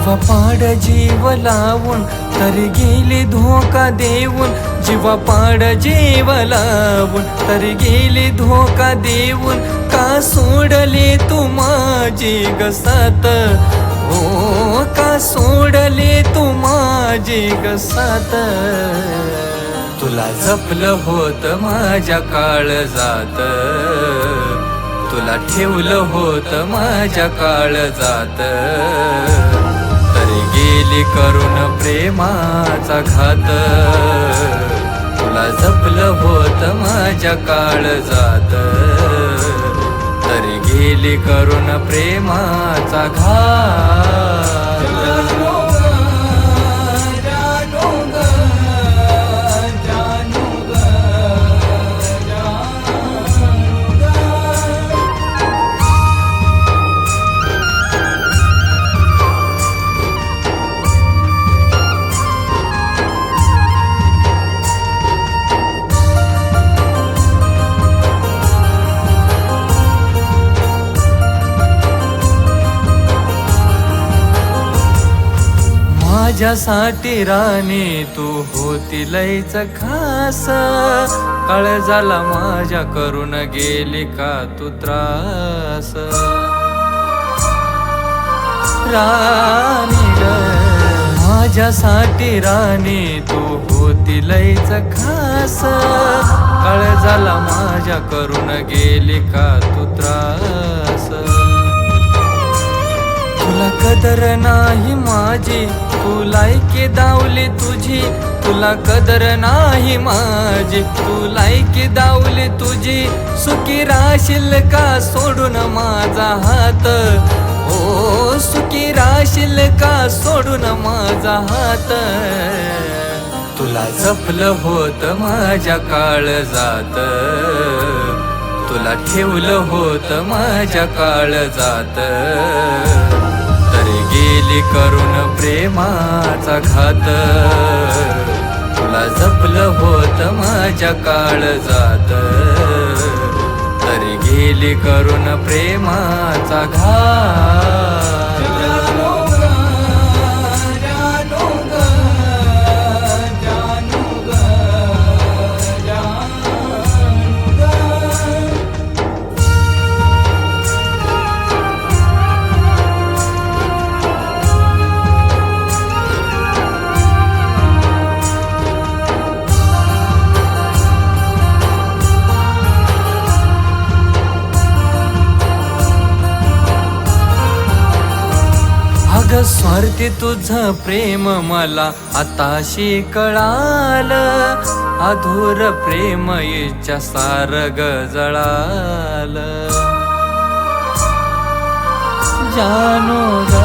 जीवा पाड जीव लावून तरी गेली धोका देऊन, जीवा पाड जीव लावून तरी गेली धोका देऊन, का सोडले तू माझी ग साथ, ओ का सोडले तू माझी ग साथ. तुला जपलं होत माझ्या काळजात, तुला ठेवलं होत माझ्या काळजात, तरी गेली करून प्रेमाचा घात. तुला जपलं होत माझ्या काळजात, तरी गेली करून प्रेमाचा घात. माझ्यासाठी राणी तू होती लयच खास, काळजाला माझ्या करून गेली का तू त्रास. राणी ग माझ्यासाठी राणी तू होती लयच खास, काळजाला माझ्या करून गेली का तू त्रास. तुला कदर नाही माझी, तू लायकी दावली तुझी, तुला कदर नाही माझी, तू लायकी दावली तुझी. सुखी राशील का सोडून माझा हात, ओ सुखी राशील का सोडून माझा हात. तुला जपलं होत माझ्या काळजात, तुला ठेवलं होत माझ्या काळजात, तरी गेली करून प्रेमाचा घात. तुला जपलं होत माझ्या काळजात, तरी गेली करून प्रेमाचा घात. अग स्वार्थी तुझं प्रेम मला आताशी कळालं, अधूर प्रेम इच्छा सारग जळालं. जानू ग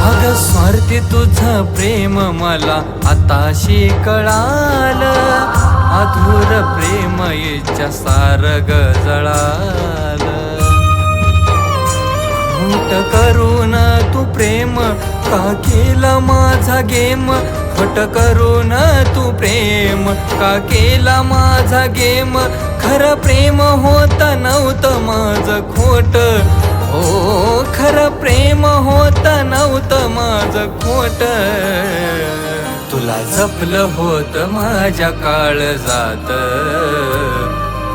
अग स्वार्थी तुझं प्रेम मला आताशी कळालं, अधूर प्रेम इच्छा सारग जळालं. खोट करून तू प्रेम का केला माझा गेम, खोट करून तू प्रेम का केला माझा गेम. खरं प्रेम होत नव्हतं माझं खोट, ओ खरं प्रेम होत नव्हतं माझं खोट. तुला जपलं होत माझ्या काळजात,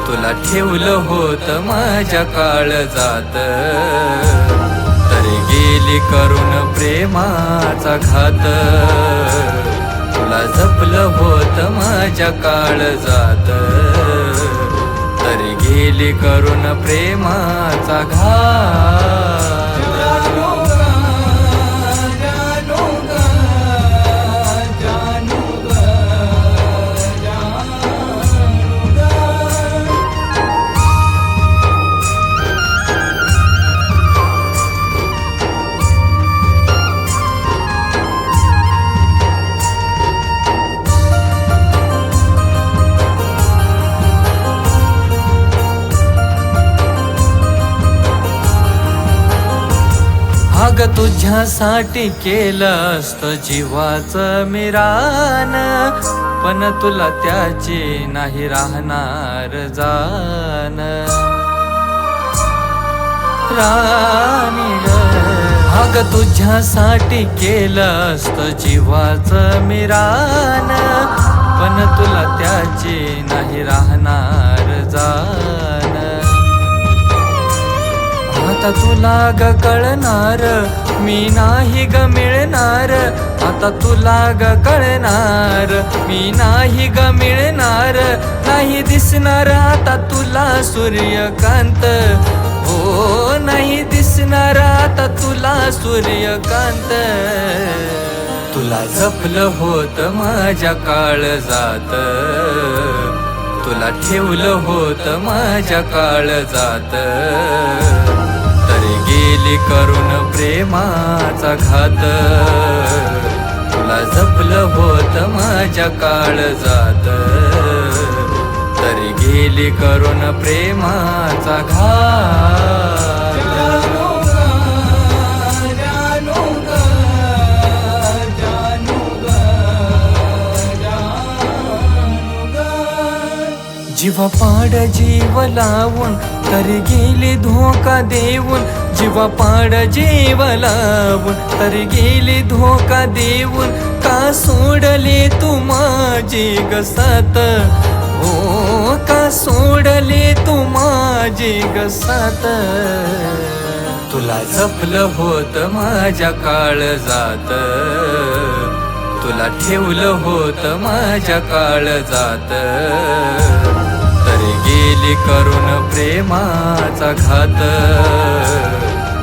तुला ठेवलं होत माझ्या काळजात, तरी गेली करून प्रेमाचा घात. तुला जपलं होत माझ्या काळजात, तरी गेली करून प्रेमाचा घात. अग तुझ्यासाठी केलं असतं जीवाचं मी रान, पण तुला त्याची नाही राहणार जाण. राणी ग अग तुझ्यासाठी केलं असतं जीवाचं मी रान, पण तुला त्याची नाही राहणार जाण. आता तुला ग कळणार मी नाही ग मिळणार, आता तुला ग कळणार मी नाही ग मिळणार. नाही दिसणार आता तुला सूर्यकांत, हो नाही दिसणार आता तुला सूर्यकांत. तुला जपलं होत माझ्या काळजात, तुला ठेवलं होत माझ्या काळजात, तरी गेली करून प्रेमाचा घात. तुला जपलं होत माझ्या काळजात, तरी गेली करून प्रेमाचा घात. जीवा पाड जीव लावून तरी गेली धोका देऊन, जीवा पाड जीव लावून तरी गेली धोका देऊन. का सोडले तू माझी ग साथ, हो का सोडले तू माझी ग साथ. तुला जपलं होत माझ्या काळजात, तुला ठेवलं होत माझ्या काळजात, तरी गेली करून प्रेमाचा घात.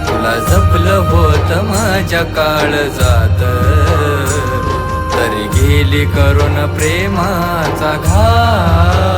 तुला जपलं होत माझ्या काळजात, तरी गेली करून प्रेमाचा घात.